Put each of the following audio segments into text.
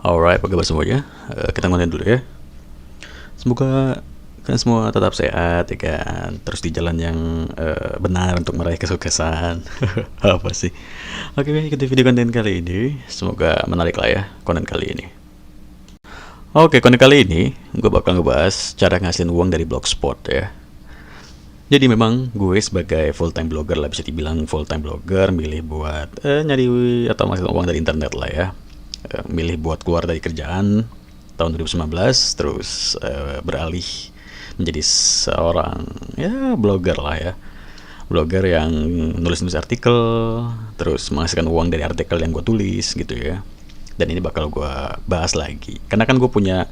Alright, apa kabar semuanya? Kita konten dulu ya. Semoga kalian semua tetap sehat ya kan. Terus di jalan yang benar untuk meraih kesuksesan. Apa sih? Oke, ikuti video konten kali ini. Semoga menarik lah ya konten kali ini. Oke, konten kali ini gue bakal ngebahas cara ngasihin uang dari Blogspot ya. Jadi memang gue sebagai full time blogger lah, bisa dibilang full time blogger, milih buat nyari atau menghasilkan uang dari internet lah ya. Milih buat keluar dari kerjaan tahun 2019, terus beralih menjadi seorang ya blogger lah ya, blogger yang nulis artikel, terus menghasilkan uang dari artikel yang gue tulis gitu ya. Dan ini bakal gue bahas lagi karena kan gue punya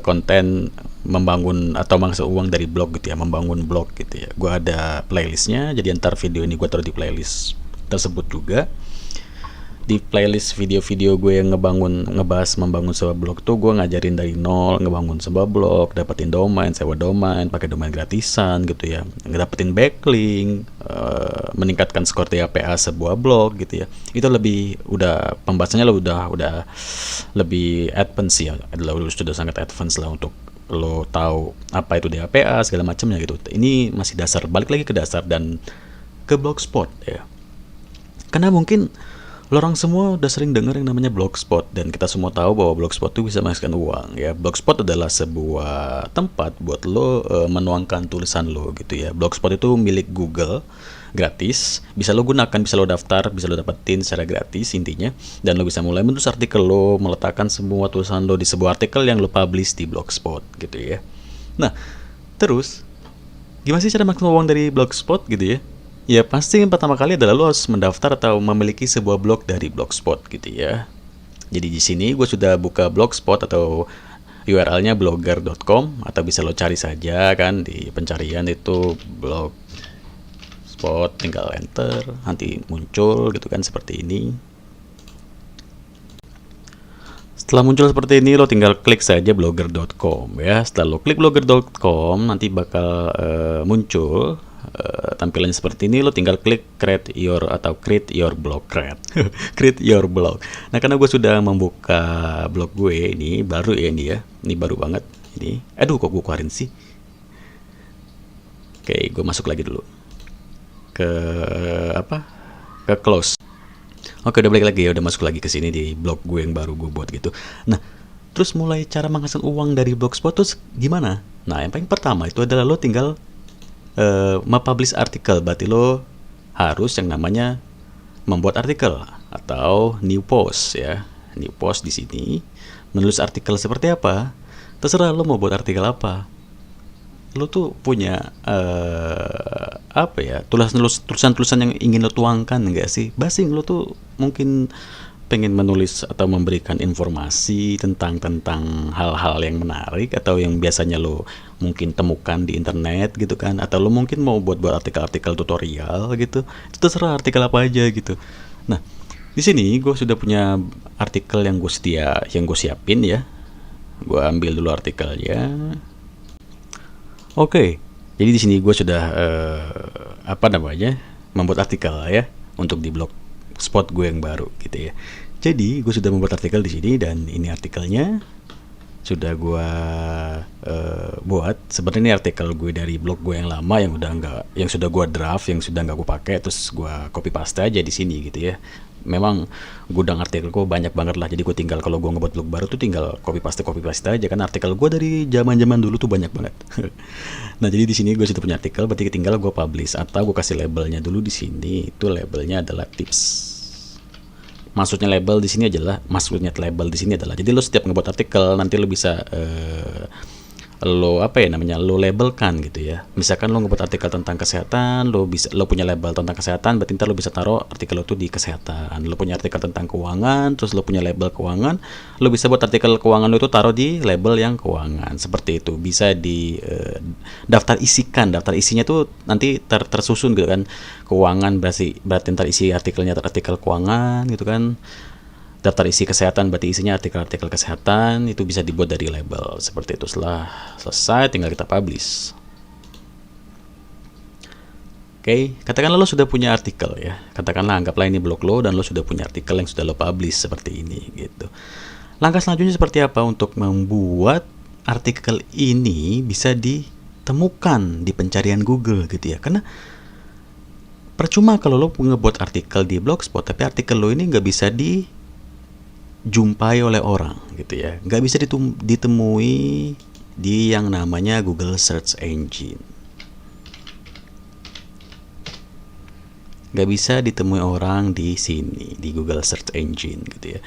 konten membangun atau menghasilkan uang dari blog gitu ya, membangun blog gitu ya. Gue ada playlistnya, jadi ntar video ini gue taruh di playlist tersebut juga. Di playlist video-video gue yang ngebahas membangun sebuah blog tuh gue ngajarin dari nol ngebangun sebuah blog, dapetin domain, sewa domain, pakai domain gratisan gitu ya, ngedapetin backlink, meningkatkan skor TAPA sebuah blog gitu ya. Itu lebih udah pembahasannya udah lebih advance ya, sudah sangat advance lah untuk lo tahu apa itu DAPA segala macamnya gitu. Ini masih dasar, balik lagi ke dasar dan ke Blogspot ya. Karena mungkin lo orang semua udah sering dengar yang namanya Blogspot, dan kita semua tahu bahwa Blogspot itu bisa menghasilkan uang ya. Blogspot adalah sebuah tempat buat lo menuangkan tulisan lo gitu ya. Blogspot itu milik Google, gratis, bisa lo gunakan, bisa lo daftar, bisa lo dapetin secara gratis intinya, dan lo bisa mulai menulis artikel lo, meletakkan semua tulisan lo di sebuah artikel yang lo publish di Blogspot gitu ya. Nah, terus gimana sih cara maksimal uang dari Blogspot gitu ya? Ya pasti yang pertama kali adalah lo harus mendaftar atau memiliki sebuah blog dari Blogspot gitu ya. Jadi di sini gue sudah buka Blogspot atau URL-nya blogger.com, atau bisa lo cari saja kan di pencarian itu Blogspot, tinggal enter, nanti muncul gitu kan seperti ini. Setelah muncul seperti ini, lo tinggal klik saja blogger.com ya. Setelah lo klik blogger.com, nanti bakal muncul tampilannya seperti ini. Lo tinggal klik create your blog, create your blog. Nah, karena gue sudah membuka blog gue ini baru ya, ini baru banget ini. Aduh, kok gue keluarin sih. Oke, gue masuk lagi dulu ke close. Oke, udah balik lagi ya, udah masuk lagi ke sini di blog gue yang baru gue buat gitu. Nah, terus mulai cara menghasilkan uang dari Blogspot terus gimana? Nah, yang paling pertama itu adalah lo tinggal mempublish artikel. Berarti lo harus yang namanya membuat artikel atau new post ya. New post di sini menulis artikel seperti apa? Terserah lo mau buat artikel apa. Lo tuh punya tulisan-tulisan yang ingin lo tuangkan enggak sih? Basing lo tuh mungkin pengen menulis atau memberikan informasi tentang hal-hal yang menarik atau yang biasanya lo mungkin temukan di internet gitu kan, atau lo mungkin mau buat artikel-artikel tutorial gitu. Itu terserah artikel apa aja gitu. Nah, di sini gue sudah punya artikel yang gue siapin ya. Gue ambil dulu artikelnya. Oke, jadi di sini gue sudah membuat artikel ya untuk di Blogspot gue yang baru gitu ya. Jadi gue sudah membuat artikel di sini, dan ini artikelnya sudah gue buat. Sebenarnya ini artikel gue dari blog gue yang lama yang sudah gue draft, yang sudah nggak gue pakai, terus gue copy paste aja di sini gitu ya. Memang gudang artikel gue banyak banget lah, jadi gue tinggal kalau gue ngebuat blog baru tuh tinggal copy paste aja, kan artikel gue dari zaman dulu tuh banyak banget. Nah, jadi di sini gue sudah punya artikel, berarti tinggal gue publish atau gue kasih labelnya dulu di sini. Itu labelnya adalah tips. Maksudnya label di sini adalah jadi lo setiap ngebuat artikel nanti lo bisa lo labelkan gitu ya. Misalkan lo ngebuat artikel tentang kesehatan, lo punya label tentang kesehatan, berarti ntar lo bisa taruh artikel lo tuh di kesehatan. Lo punya artikel tentang keuangan, terus lo punya label keuangan, lo bisa buat artikel keuangan lo itu taruh di label yang keuangan. Seperti itu, bisa di daftar isinya tuh nanti tersusun gitu kan. Keuangan berarti ntar isi artikelnya artikel keuangan gitu kan. Daftar isi kesehatan berarti isinya artikel-artikel kesehatan. Itu bisa dibuat dari label seperti itu. Setelah selesai tinggal kita publish. Oke, katakanlah lo sudah punya artikel ya. Katakanlah anggaplah ini blog lo dan lo sudah punya artikel yang sudah lo publish seperti ini gitu. Langkah selanjutnya seperti apa untuk membuat artikel ini bisa ditemukan di pencarian Google gitu ya. Karena percuma kalau lo ngebuat artikel di Blogspot, tapi artikel lo ini nggak bisa dijumpai oleh orang gitu ya. Nggak bisa ditemui di yang namanya Google Search Engine. Nggak bisa ditemui orang di sini, di Google Search Engine gitu ya.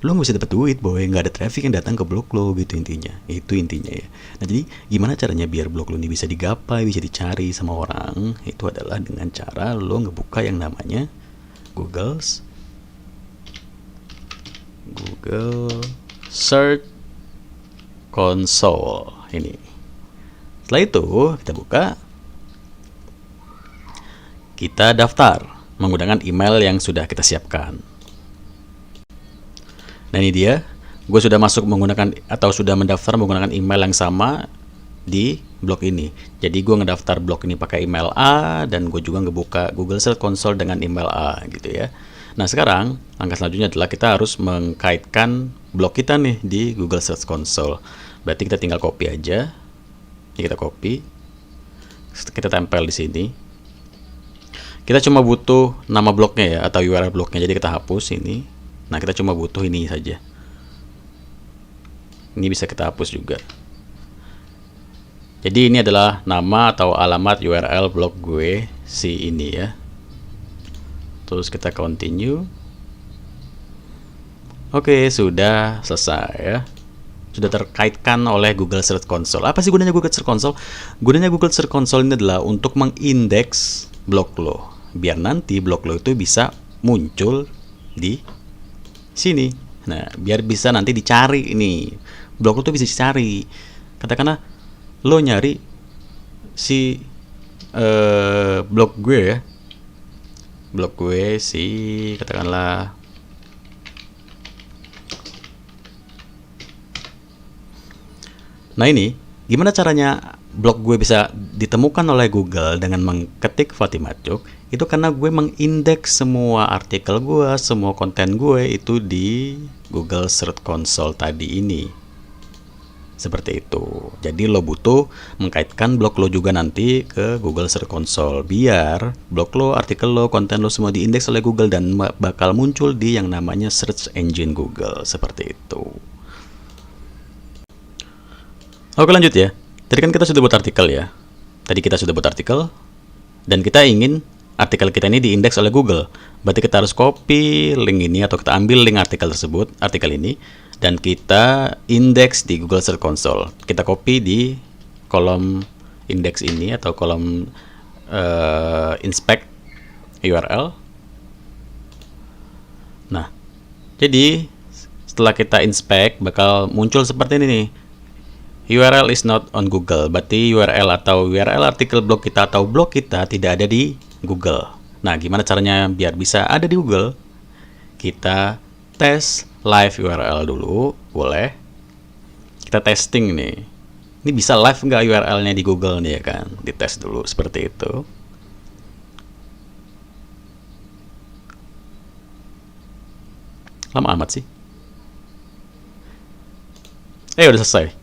Lo nggak bisa dapet duit boy, nggak ada traffic yang datang ke blog lo gitu intinya. Itu intinya ya. Nah jadi gimana caranya biar blog lo ini bisa digapai, bisa dicari sama orang? Itu adalah dengan cara lo ngebuka yang namanya Google Search Console ini. Setelah itu kita buka, kita daftar menggunakan email yang sudah kita siapkan. Nah ini dia, gue sudah masuk menggunakan atau sudah mendaftar menggunakan email yang sama di blog ini. Jadi gue ngedaftar blog ini pakai email A dan gue juga ngebuka Google Search Console dengan email A gitu ya. Nah sekarang langkah selanjutnya adalah kita harus mengkaitkan blog kita nih di Google Search Console. Berarti kita tinggal copy aja. Ini kita copy, kita tempel di sini. Kita cuma butuh nama blognya ya atau URL blognya. Jadi kita hapus ini. Nah kita cuma butuh ini saja. Ini bisa kita hapus juga. Jadi ini adalah nama atau alamat URL blog gue si ini ya. Terus kita continue. Oke, sudah selesai ya. Sudah terkaitkan oleh Google Search Console. Apa sih gunanya Google Search Console? Gunanya Google Search Console ini adalah untuk mengindeks blog lo, biar nanti blog lo itu bisa muncul di sini. Nah, biar bisa nanti dicari ini. Blog lo tuh bisa dicari. Katakanlah lo nyari si blog gue ya. Blog gue si katakanlah Nah ini, gimana caranya blog gue bisa ditemukan oleh Google dengan mengetik Fatima Cuk? Itu karena gue mengindeks semua artikel gue, semua konten gue itu di Google Search Console tadi ini. Seperti itu. Jadi lo butuh mengkaitkan blog lo juga nanti ke Google Search Console biar blog lo, artikel lo, konten lo semua diindeks oleh Google dan bakal muncul di yang namanya Search Engine Google. Seperti itu. Oke lanjut ya. Tadi kan kita sudah buat artikel ya. Tadi kita sudah buat artikel dan kita ingin artikel kita ini diindeks oleh Google. Berarti kita harus copy link ini atau kita ambil link artikel tersebut, artikel ini, dan kita indeks di Google Search Console. Kita copy di kolom indeks ini atau kolom inspect URL. Nah, jadi setelah kita inspect bakal muncul seperti ini nih. URL is not on Google. Berarti URL atau URL artikel blog kita atau blog kita tidak ada di Google. Nah, gimana caranya biar bisa ada di Google? Kita tes live URL dulu, boleh. Kita testing nih. Ini bisa live nggak URL-nya di Google nih ya kan? Dites dulu seperti itu. Lama amat sih. Udah selesai.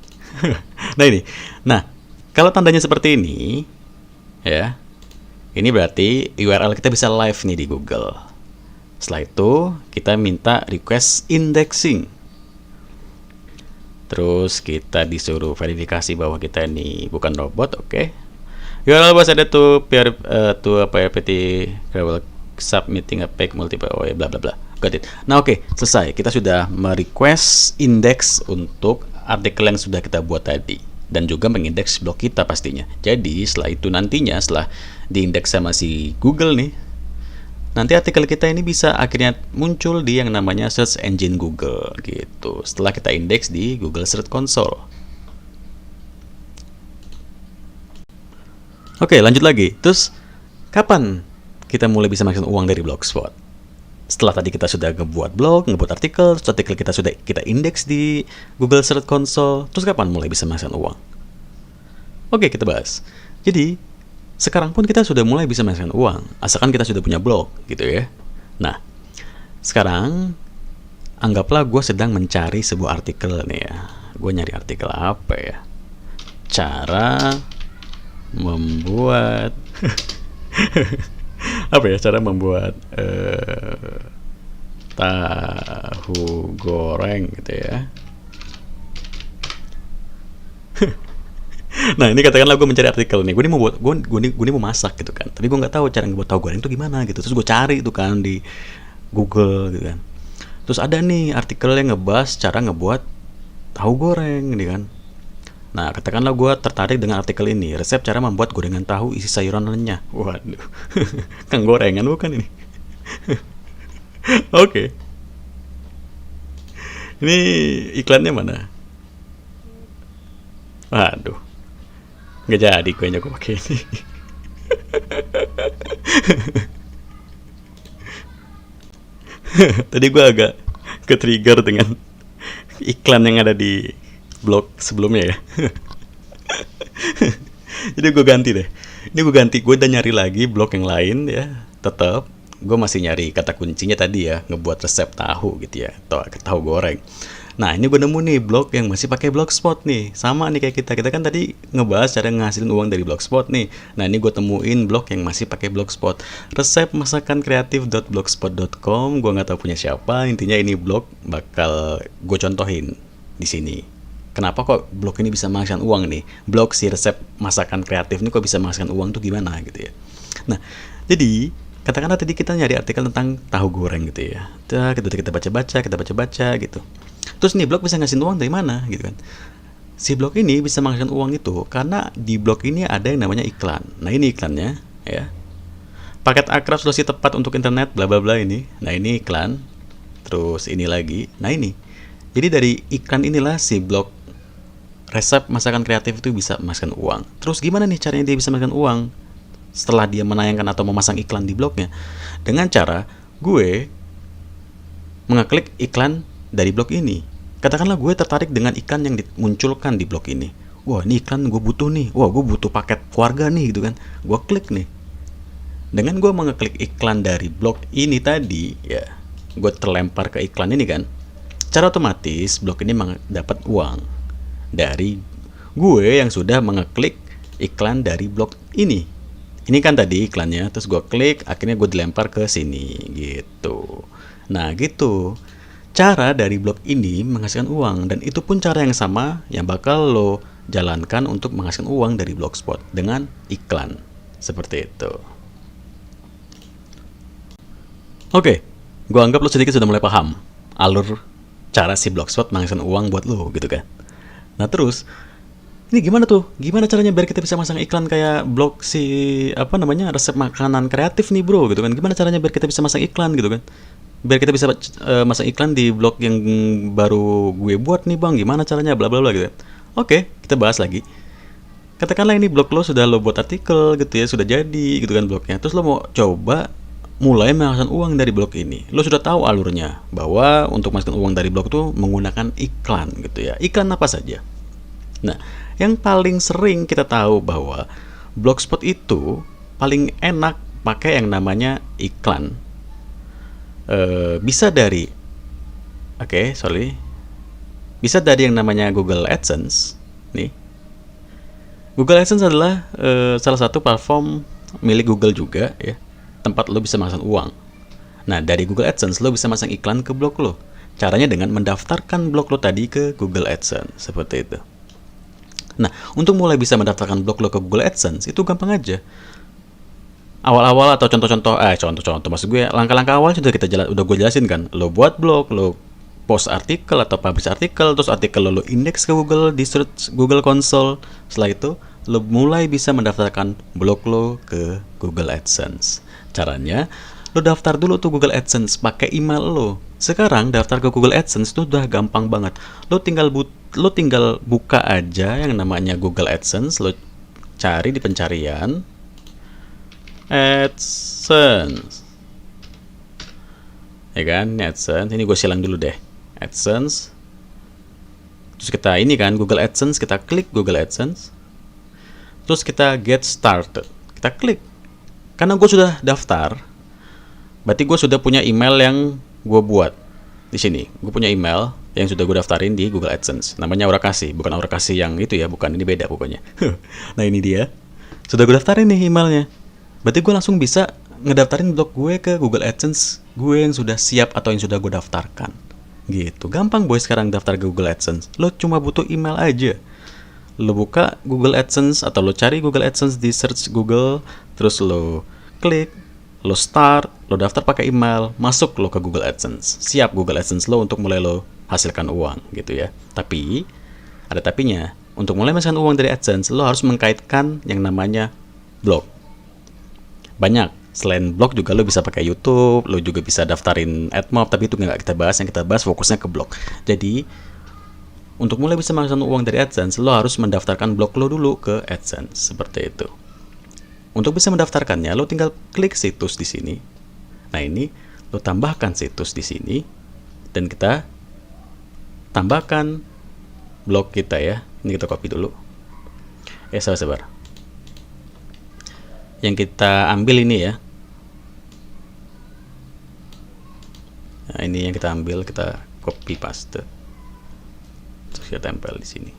Nah ini. Nah, kalau tandanya seperti ini, ya. Ini berarti URL kita bisa live nih di Google. Setelah itu, kita minta request indexing. Terus kita disuruh verifikasi bahwa kita ini bukan robot, oke. URL was added to PRPT submitting a page multiple bla bla bla. Got it. Nah, oke, selesai. Kita sudah merequest index untuk artikel yang sudah kita buat tadi dan juga mengindeks blog kita pastinya. Jadi setelah itu nantinya setelah diindeks sama si Google nih, nanti artikel kita ini bisa akhirnya muncul di yang namanya Search Engine Google gitu. Setelah kita indeks di Google Search Console. Oke, lanjut lagi. Terus kapan kita mulai bisa menghasilkan uang dari Blogspot? Setelah tadi kita sudah ngebuat blog, ngebuat artikel, terus artikel kita sudah kita indeks di Google Search Console, terus kapan mulai bisa menghasilkan uang? Oke, kita bahas. Jadi, sekarang pun kita sudah mulai bisa menghasilkan uang, asalkan kita sudah punya blog, gitu ya. Nah, sekarang Anggaplah gue sedang mencari sebuah artikel nih ya. Gue nyari artikel apa ya? Cara membuat apa ya? Cara membuat tahu goreng gitu ya. Nah ini katakanlah gue mencari artikel nih, gue ini mau buat gue ini mau masak gitu kan, tapi gue nggak tahu cara ngebuat tahu goreng itu gimana gitu. Terus gue cari itu kan di Google gitu kan. Terus ada nih artikel yang ngebahas cara ngebuat tahu goreng nih kan. Nah katakanlah gue tertarik dengan artikel ini, resep cara membuat gorengan tahu isi sayuran renyah. Waduh, kan gorengan bukan ini. Oke, ini iklannya mana? Waduh, nggak jadi kayaknya gue pakai ini. Tadi gue agak ke-trigger dengan iklan yang ada di blog sebelumnya ya. Jadi gue ganti deh. Ini gue ganti, gue udah nyari lagi blog yang lain ya. Tetap gue masih nyari kata kuncinya tadi ya, ngebuat resep tahu gitu ya, atau tahu goreng. Nah ini gue nemu nih blog yang masih pakai Blogspot nih, sama nih kayak kita kan tadi ngebahas cara ngasilin uang dari Blogspot nih. Nah ini gue temuin blog yang masih pakai Blogspot, resep masakan kreatif.blogspot.com. Gue nggak tahu punya siapa, intinya ini blog bakal gue contohin di sini. Kenapa kok blog ini bisa menghasilkan uang nih? Blog si resep masakan kreatif ini kok bisa menghasilkan uang tuh gimana gitu ya? Nah jadi katakanlah tadi kita nyari artikel tentang tahu goreng gitu ya. Kita baca-baca gitu. Terus nih blog bisa ngasih uang dari mana gitu kan? Si blog ini bisa menghasilkan uang itu karena di blog ini ada yang namanya iklan. Nah ini iklannya ya. Paket akrab solusi tepat untuk internet bla bla bla ini. Nah ini iklan. Terus ini lagi. Nah ini. Jadi dari iklan inilah si blog resep masakan kreatif itu bisa menghasilkan uang. Terus gimana nih caranya dia bisa menghasilkan uang setelah dia menayangkan atau memasang iklan di blognya? Dengan cara gue mengeklik iklan dari blog ini. Katakanlah gue tertarik dengan iklan yang dimunculkan di blog ini. Wah ini iklan gue butuh nih. Wah gue butuh paket keluarga nih gitu kan. Gue klik nih. Dengan gue mengeklik iklan dari blog ini tadi ya, gue terlempar ke iklan ini kan. Secara otomatis blog ini dapat uang dari gue yang sudah mengeklik iklan dari blog ini. Ini kan tadi iklannya, terus gue klik, akhirnya gue dilempar ke sini gitu. Nah gitu cara dari blog ini menghasilkan uang, dan itu pun cara yang sama yang bakal lo jalankan untuk menghasilkan uang dari Blogspot dengan iklan seperti itu. Oke, gue anggap lo sedikit sudah mulai paham alur cara si Blogspot menghasilkan uang buat lo gitu kan. Nah terus ini gimana tuh? Gimana caranya biar kita bisa masang iklan kayak blog si resep makanan kreatif nih bro gitu kan? Gimana caranya biar kita bisa masang iklan gitu kan? Biar kita bisa masang iklan di blog yang baru gue buat nih bang, gimana caranya bla bla bla gitu. Oke, kita bahas lagi. Katakanlah ini blog lo sudah lo buat artikel gitu ya, sudah jadi gitu kan blognya. Terus lo mau coba mulai menghasilkan uang dari blog ini. Lo sudah tahu alurnya bahwa untuk menghasilkan uang dari blog itu menggunakan iklan gitu ya. Iklan apa saja? Nah, yang paling sering kita tahu bahwa Blogspot itu paling enak pakai yang namanya iklan. Bisa dari yang namanya Google AdSense nih. Google AdSense adalah salah satu platform milik Google juga ya, tempat lo bisa masang uang. Nah dari Google AdSense lo bisa masang iklan ke blog lo. Caranya dengan mendaftarkan blog lo tadi ke Google AdSense seperti itu. Nah untuk mulai bisa mendaftarkan blog lo ke Google AdSense itu gampang aja. Awal-awal atau contoh-contoh maksud gue langkah-langkah awal udah gue jelasin kan. Lo buat blog, lo post artikel atau publish artikel, terus artikel lo indeks ke Google di search Google Console. Setelah itu lo mulai bisa mendaftarkan blog lo ke Google AdSense. Caranya lo daftar dulu tuh Google AdSense pakai email lo. Sekarang daftar ke Google AdSense itu udah gampang banget. Lo tinggal buka aja yang namanya Google AdSense, lo cari di pencarian AdSense, ya kan, AdSense. Ini gue silang dulu deh, AdSense. Terus kita ini kan Google AdSense, kita klik Google AdSense. Terus kita get started, kita klik. Karena gue sudah daftar, berarti gue sudah punya email yang gue buat. di sini gue punya email yang sudah gue daftarin di Google AdSense. Namanya Aurakasi, bukan Aurakasi yang itu ya, bukan, ini beda pokoknya. Nah ini dia, sudah gue daftarin nih emailnya. Berarti gue langsung bisa ngedaftarin blog gue ke Google AdSense gue yang sudah siap atau yang sudah gue daftarkan. Gitu, gampang boy sekarang daftar ke Google AdSense. Lo cuma butuh email aja. Lo buka Google AdSense atau lo cari Google AdSense di search Google, terus lo klik, lo start, lo daftar pakai email, masuk lo ke Google AdSense. Siap Google AdSense lo untuk mulai lo hasilkan uang gitu ya. Tapi ada tapinya. Untuk mulai menghasilkan uang dari AdSense, lo harus mengkaitkan yang namanya blog. Banyak, selain blog juga lo bisa pakai YouTube, lo juga bisa daftarin AdMob, tapi itu nggak kita bahas. Yang kita bahas fokusnya ke blog. Jadi untuk mulai bisa menghasilkan uang dari AdSense, lo harus mendaftarkan blog lo dulu ke AdSense, seperti itu. Untuk bisa mendaftarkannya, lo tinggal klik situs di sini. Nah ini, lo tambahkan situs di sini, dan kita tambahkan blog kita ya. Ini kita copy dulu. Sabar. Yang kita ambil ini ya. Nah ini yang kita ambil, kita copy paste. Terus kita tempel di sini.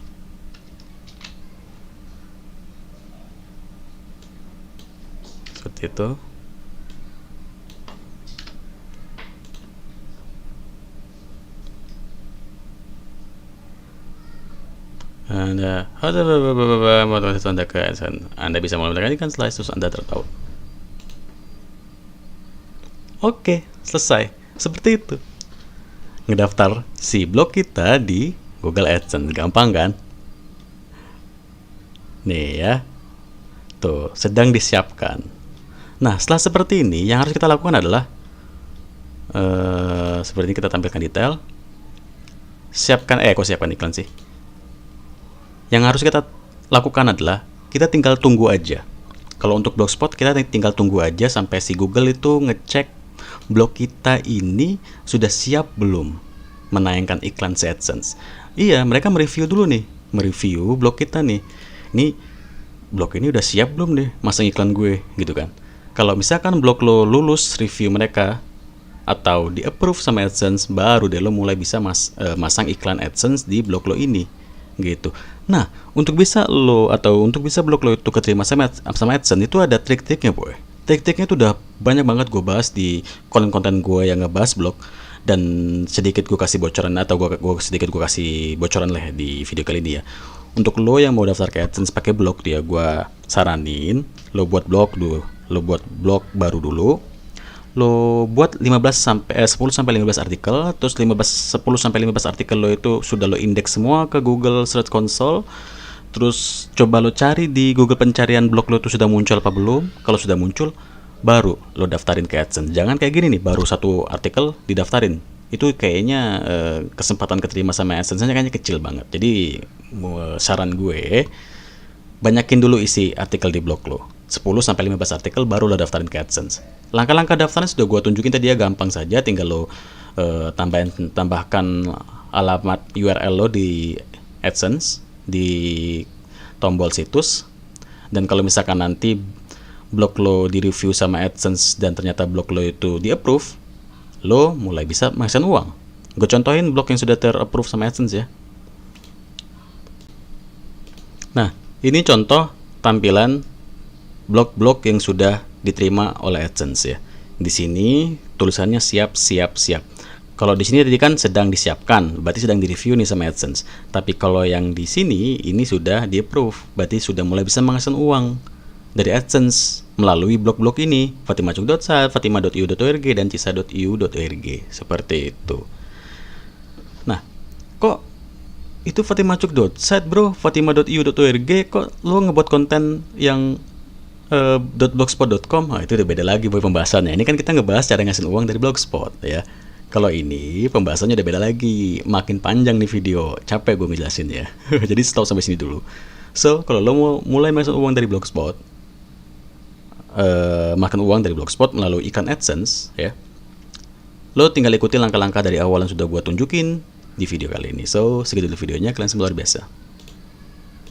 Seperti itu. Anda bisa menggunakan ikan slice terus Anda tertaut. Oke, selesai. Seperti itu. Ngedaftar si blog kita di Google AdSense. Gampang kan? Nih ya. Tuh, sedang disiapkan. Nah, setelah seperti ini, yang harus kita lakukan adalah seperti ini, kita tampilkan detail. Siapkan iklan sih. Yang harus kita lakukan adalah kita tinggal tunggu aja. Kalau untuk Blogspot, kita tinggal tunggu aja sampai si Google itu ngecek blog kita ini sudah siap belum menayangkan iklan si AdSense. Iya, mereka mereview dulu nih, mereview blog kita nih. Ini blog ini udah siap belum nih masang iklan gue, gitu kan. Kalau misalkan blog lo lulus review mereka atau di approve sama AdSense, baru deh lo mulai bisa masang iklan AdSense di blog lo ini, gitu. Nah, untuk bisa blog lo itu keterima sama AdSense, itu ada trik-triknya boy. Trik-triknya itu udah banyak banget gue bahas di konten-konten gue yang ngebahas blog, dan sedikit gue kasih bocoran atau gue kasih bocoran lah di video kali ini ya. Untuk lo yang mau daftar ke AdSense pakai blog dia, gue saranin lo buat blog dulu. Lo buat blog baru dulu. Lo buat 10 sampai 15 artikel, terus 10 sampai 15 artikel lo itu sudah lo indeks semua ke Google Search Console. Terus coba lo cari di Google pencarian blog lo itu sudah muncul apa belum. Kalau sudah muncul, baru lo daftarin ke AdSense. Jangan kayak gini nih, baru satu artikel didaftarin. Itu kayaknya kesempatan keterima sama AdSense-nya kayaknya kecil banget. Jadi saran gue, banyakin dulu isi artikel di blog lo. 10 sampai 15 artikel baru lo daftarin ke AdSense. Langkah-langkah daftarnya sudah gue tunjukin tadi ya, gampang saja. Tinggal lo tambahkan alamat URL lo di AdSense di tombol situs. Dan kalau misalkan nanti blog lo di review sama AdSense dan ternyata blog lo itu di approve, lo mulai bisa menghasilkan uang. Gue contohin blog yang sudah ter-approve sama AdSense ya. Nah, ini contoh tampilan blog-blog yang sudah diterima oleh AdSense ya. Di sini tulisannya siap. Kalau di sini tadi kan sedang disiapkan, berarti sedang direview nih sama AdSense. Tapi kalau yang di sini ini sudah di-approve, berarti sudah mulai bisa menghasilkan uang dari AdSense melalui blog-blog ini, fatimacuk.site, fatima.iu.org, dan cisa.iu.org. Seperti itu. Nah, kok itu fatimacuk.site bro, fatima.iu.org, kok lo ngebuat konten yang .blogspot.com? Itu udah beda lagi boy pembahasannya. Ini kan kita ngebahas cara ngasih uang dari Blogspot ya. Kalau ini pembahasannya udah beda lagi, makin panjang nih video, capek gue ngejelasin ya. Jadi stop sampai sini dulu. So, kalau lo mau mulai masuk uang dari Blogspot, makan uang dari Blogspot melalui iklan AdSense ya, lo tinggal ikuti langkah-langkah dari awal yang sudah gue tunjukin di video kali ini. So, segitu dulu videonya, kalian semua luar biasa.